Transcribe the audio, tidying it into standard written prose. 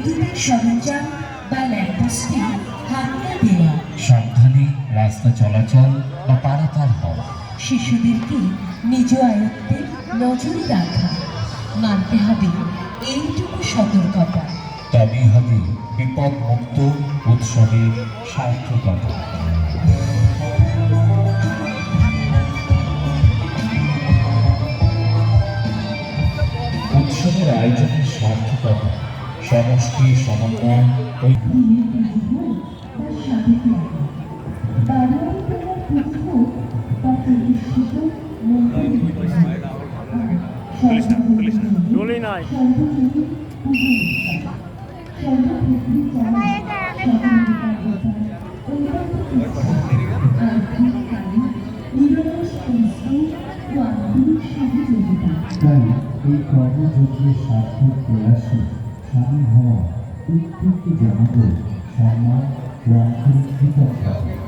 বিদ্যুতের সরঞ্জাম বা ল্যাম্পপোস্টে হাত না দেওয়া, সাবধানে রাস্তা চলাচল বা পারাপার হওয়া, শিশুদেরকে নিজ আয়ত্তে নজরে রাখা, মানতে হবে এইটুকু সতর্কতা। তবেই হবে বিপদমুক্ত উৎসবের সার্থকতা। উৎসবের আয়োজনের সার্থকতা সমষ্টি সমন্বয় ও তাই এই কর্মযজ্ঞের সার্থক প্রয়াসে সামিল হওয়া প্রত্যেককে জানাবো সম্মান ও আন্তরিক কৃতজ্ঞতা।